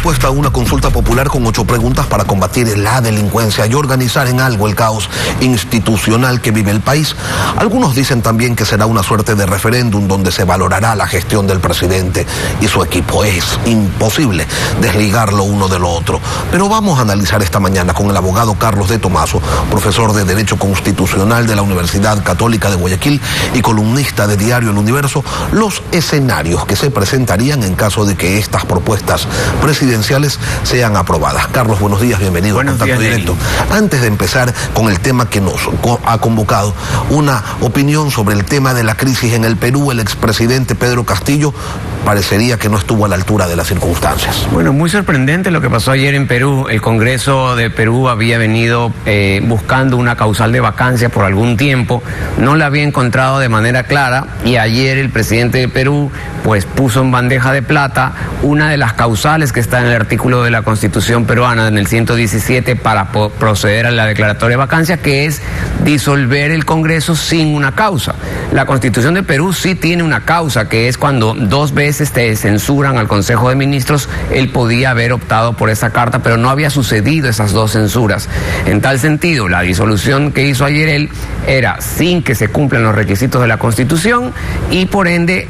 propuesta una consulta popular con 8 preguntas para combatir la delincuencia y organizar en algo el caos institucional que vive el país. Algunos dicen también que será una suerte de referéndum donde se valorará la gestión del presidente y su equipo. Es imposible desligarlo uno de lo otro. Pero vamos a analizar esta mañana con el abogado Carlos de Tomaso, profesor de Derecho Constitucional de la Universidad Católica de Guayaquil y columnista de Diario El Universo, los escenarios que se presentarían en caso de que estas propuestas presidenciales sean aprobadas. Carlos, buenos días, bienvenido a Contacto Directo. Antes de empezar con el tema que nos ha convocado, una opinión sobre el tema de la crisis en el Perú. El expresidente Pedro Castillo parecería que no estuvo a la altura de las circunstancias. Bueno, muy sorprendente lo que pasó ayer en Perú. El Congreso de Perú había venido buscando una causal de vacancia por algún tiempo, no la había encontrado de manera clara, y ayer el presidente de Perú pues puso en bandeja de plata una de las causales que está en el artículo de la Constitución peruana, en el 117, para proceder a la declaratoria de vacancia, que es disolver el Congreso sin una causa. La Constitución de Perú sí tiene una causa, que es cuando 2 veces te censuran al Consejo de Ministros. Él podía haber optado por esa carta, pero no había sucedido esas 2 censuras. En tal sentido, la disolución que hizo ayer él era sin que se cumplan los requisitos de la Constitución, y por ende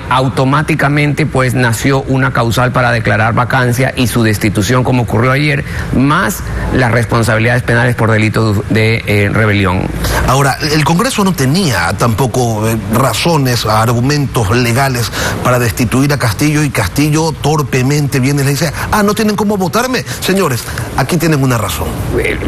automáticamente pues nació una causal para declarar vacancia y su destitución, como ocurrió ayer, más las responsabilidades penales por delito de rebelión. Ahora, el Congreso no tenía tampoco razones, argumentos legales para destituir a Castillo, y Castillo torpemente viene y le dice: no tienen cómo votarme. Señores, aquí tienen una razón.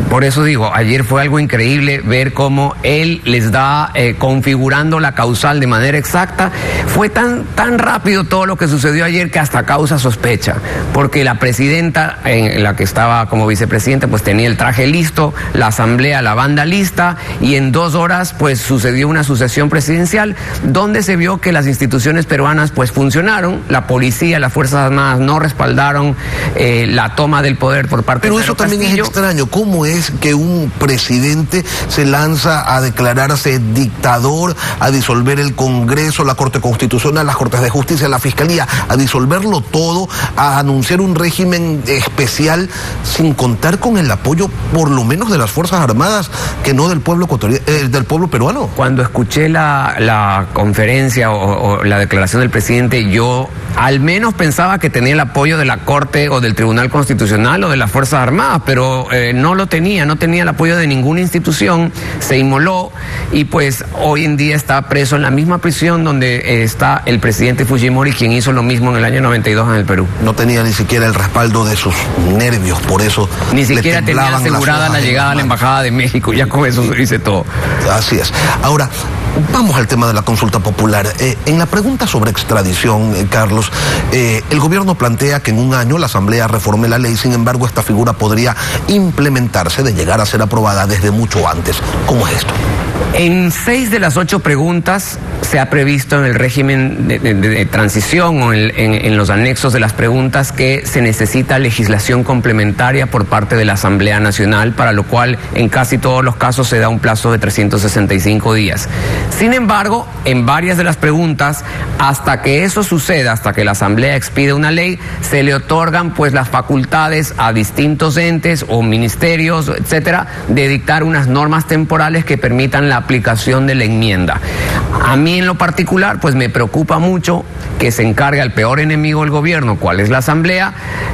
Por eso digo, ayer fue algo increíble ver cómo él les da configurando la causal de manera exacta. Fue tan rápido todo lo que sucedió ayer que hasta causa sospecha, porque la presidenta, en la que estaba como vicepresidenta, pues tenía el traje listo, la asamblea, la banda lista, y en 2 horas pues sucedió una sucesión presidencial donde se vio que las instituciones peruanas pues funcionaron. La policía, las Fuerzas Armadas no respaldaron la toma del poder por parte de Pedro Castillo. Pero eso también es extraño. ¿Cómo es que un presidente se lanza a declararse dictador, a disolver el Congreso, la Corte Constitucional, las Cortes de Justicia, la Fiscalía, a disolverlo todo, a anunciar un régimen especial sin contar con el apoyo por lo menos de las Fuerzas Armadas, que no del pueblo del pueblo peruano? Cuando escuché la conferencia o la declaración del presidente, yo al menos pensaba que tenía el apoyo de la Corte o del Tribunal Constitucional o de las Fuerzas Armadas, pero no tenía el apoyo de ninguna institución. Se inmoló y pues hoy en día está preso en la misma prisión donde está el presidente Fujimori, quien hizo lo mismo en el año 92 en el Perú. No tenía ni siquiera el respaldo de sus nervios, por eso ni siquiera tenía asegurada la llegada a la Embajada de México. Ya con eso se dice todo. Así es. Ahora, vamos al tema de la consulta popular. En la pregunta sobre extradición, Carlos, el gobierno plantea que en 1 año la Asamblea reforme la ley. Sin embargo, esta figura podría implementarse, de llegar a ser aprobada, desde mucho antes. ¿Cómo es esto? En 6 de las 8 preguntas se ha previsto en el régimen de transición o en los anexos de las preguntas que se necesita legislación complementaria por parte de la Asamblea Nacional, para lo cual en casi todos los casos se da un plazo de 365 días. Sin embargo, en varias de las preguntas, hasta que eso suceda, hasta que la Asamblea expida una ley, se le otorgan pues las facultades a distintos entes o ministerios, etcétera, de dictar unas normas temporales que permitan la aplicación de la enmienda. A mí en lo particular pues me preocupa mucho que se encargue al peor enemigo del gobierno, cuál es la Asamblea,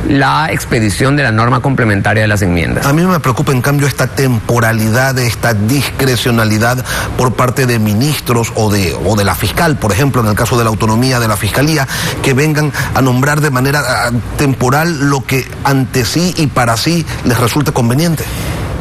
la expedición de la norma complementaria de las enmiendas. A mí me preocupa en cambio esta temporalidad, esta discrecionalidad por parte de ministros o de la fiscal, por ejemplo, en el caso de la autonomía de la Fiscalía, que vengan a nombrar de manera temporal lo que ante sí y para sí les resulte conveniente.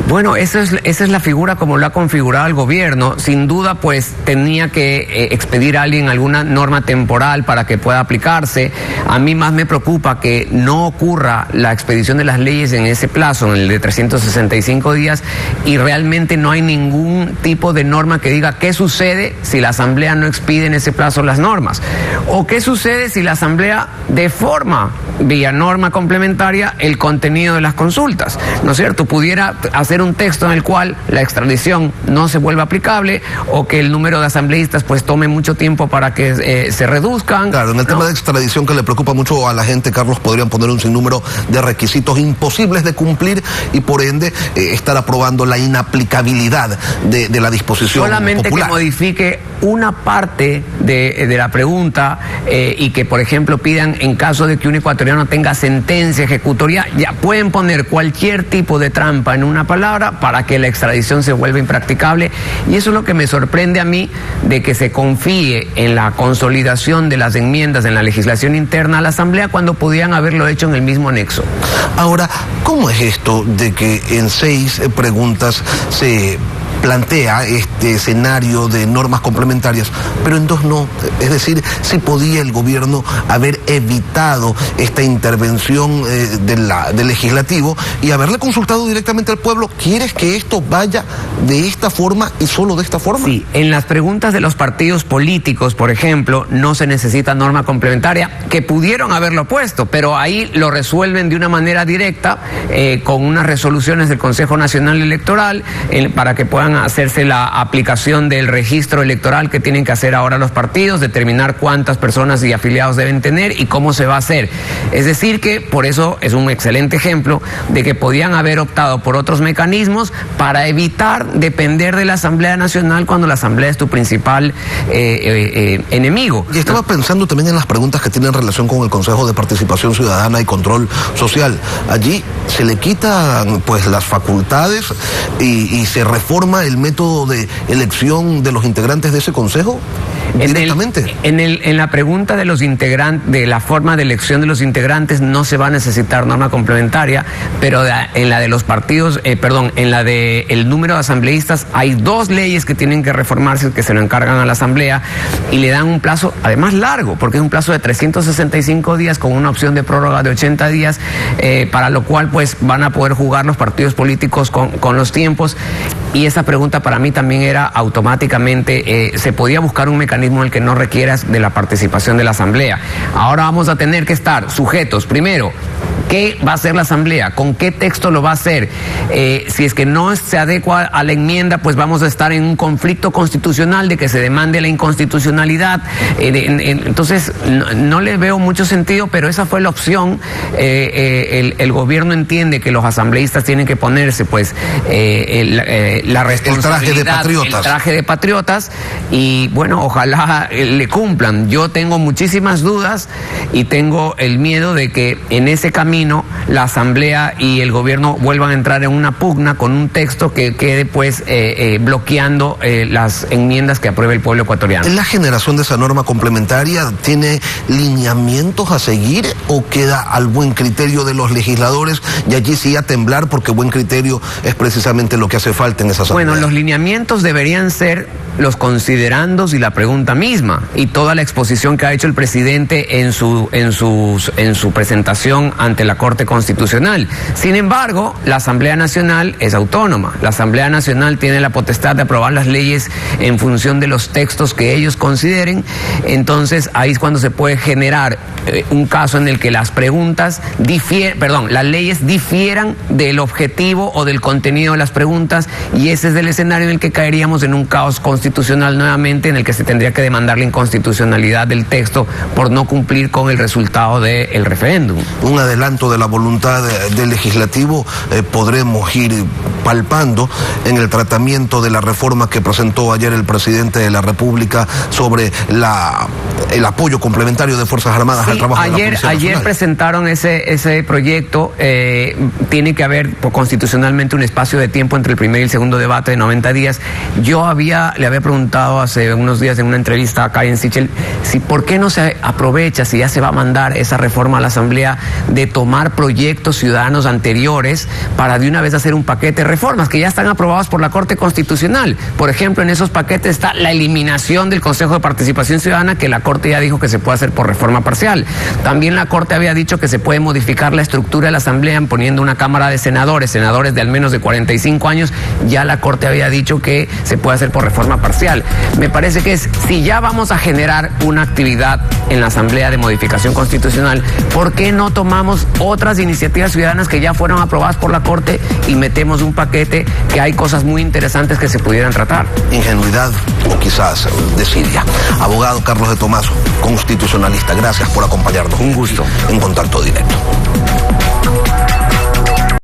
Bueno, esa es la figura como lo ha configurado el gobierno. Sin duda, pues tenía que expedir a alguien alguna norma temporal para que pueda aplicarse. A mí más me preocupa que no ocurra la expedición de las leyes en ese plazo, en el de 365 días, y realmente no hay ningún tipo de norma que diga qué sucede si la Asamblea no expide en ese plazo las normas, o qué sucede si la Asamblea deforma vía norma complementaria el contenido de las consultas, ¿no es cierto? Pudiera hacer hacer un texto en el cual la extradición no se vuelva aplicable o que el número de asambleístas pues tome mucho tiempo para que se reduzcan. Claro, en el tema de extradición que le preocupa mucho a la gente, Carlos, podrían poner un sinnúmero de requisitos imposibles de cumplir y por ende estar aprobando la inaplicabilidad de la disposición solamente popular. Que modifique una parte de la pregunta y que, por ejemplo, pidan en caso de que un ecuatoriano tenga sentencia ejecutoria, ya pueden poner cualquier tipo de trampa en una palabra para que la extradición se vuelva impracticable. Y eso es lo que me sorprende a mí, de que se confíe en la consolidación de las enmiendas en la legislación interna a la Asamblea cuando podían haberlo hecho en el mismo anexo. Ahora, ¿cómo es esto de que en 6 preguntas se plantea este escenario de normas complementarias, pero en 2 no? Es decir, si podía el gobierno haber evitado esta intervención del legislativo y haberle consultado directamente al pueblo. ¿Quieres que esto vaya de esta forma y solo de esta forma? Sí, en las preguntas de los partidos políticos, por ejemplo, no se necesita norma complementaria, que pudieron haberlo puesto, pero ahí lo resuelven de una manera directa con unas resoluciones del Consejo Nacional Electoral para que puedan hacerse la aplicación del registro electoral que tienen que hacer ahora los partidos, determinar cuántas personas y afiliados deben tener y cómo se va a hacer. Es decir que por eso es un excelente ejemplo de que podían haber optado por otros mecanismos para evitar depender de la Asamblea Nacional cuando la Asamblea es tu principal enemigo. Y estaba pensando también en las preguntas que tienen relación con el Consejo de Participación Ciudadana y Control Social. Allí se le quitan pues las facultades y se reforma el método de elección de los integrantes de ese consejo directamente. En la pregunta de los integrantes, de la forma de elección de los integrantes, no se va a necesitar norma complementaria, pero en la de los partidos, en la de el número de asambleístas, hay 2 leyes que tienen que reformarse, que se lo encargan a la Asamblea y le dan un plazo, además largo, porque es un plazo de 365 días con una opción de prórroga de 80 días, para lo cual pues van a poder jugar los partidos políticos con los tiempos. Y esa pregunta para mí también era automáticamente, se podía buscar un mecanismo en el que no requieras de la participación de la Asamblea. Ahora vamos a tener que estar sujetos, primero, ¿qué va a hacer la Asamblea? ¿Con qué texto lo va a hacer? Si es que no se adecua a la enmienda, pues vamos a estar en un conflicto constitucional de que se demande la inconstitucionalidad. Entonces, no le veo mucho sentido, pero esa fue la opción. El gobierno entiende que los asambleístas tienen que ponerse, pues, la responsabilidad, el traje de patriotas, y bueno, ojalá le cumplan. Yo tengo muchísimas dudas y tengo el miedo de que en ese camino la Asamblea y el gobierno vuelvan a entrar en una pugna con un texto que quede pues bloqueando las enmiendas que apruebe el pueblo ecuatoriano. ¿La generación de esa norma complementaria tiene lineamientos a seguir o queda al buen criterio de los legisladores y allí sí a temblar, porque buen criterio es precisamente lo que hace falta en esa Asamblea? Bueno, los lineamientos deberían ser los considerandos y la pregunta misma y toda la exposición que ha hecho el presidente en su presentación ante la Corte Constitucional. Sin embargo, la Asamblea Nacional es autónoma. La Asamblea Nacional tiene la potestad de aprobar las leyes en función de los textos que ellos consideren. Entonces, ahí es cuando se puede generar un caso en el que las las leyes difieran del objetivo o del contenido de las preguntas, y ese es el escenario en el que caeríamos en un caos constitucional nuevamente, en el que se tendría que demandar la inconstitucionalidad del texto por no cumplir con el resultado del referéndum. Un adelanto de la voluntad del legislativo podremos ir palpando en el tratamiento de la reforma que presentó ayer el presidente de la República sobre el apoyo complementario de Fuerzas Armadas al trabajo de la Policía Nacional. Ayer presentaron ese proyecto. Tiene que haber constitucionalmente un espacio de tiempo entre el primer y el segundo debate de 90 días. Yo le había preguntado hace unos días en una entrevista acá en Sichel, ¿por qué no se aprovecha, si ya se va a mandar esa reforma a la Asamblea, de tomar proyectos ciudadanos anteriores para de una vez hacer un paquete de reformas que ya están aprobados por la Corte Constitucional? Por ejemplo, en esos paquetes está la eliminación del Consejo de Participación Ciudadana, que la Corte ya dijo que se puede hacer por reforma parcial. También la Corte había dicho que se puede modificar la estructura de la Asamblea poniendo una Cámara de senadores de al menos de 45 años. Ya la Corte Corte había dicho que se puede hacer por reforma parcial. Me parece que si ya vamos a generar una actividad en la Asamblea de Modificación Constitucional, ¿por qué no tomamos otras iniciativas ciudadanas que ya fueron aprobadas por la Corte y metemos un paquete que hay cosas muy interesantes que se pudieran tratar? Ingenuidad o quizás desidia. Abogado Carlos de Tomaso, constitucionalista, gracias por acompañarnos. Un gusto. En Contacto Directo.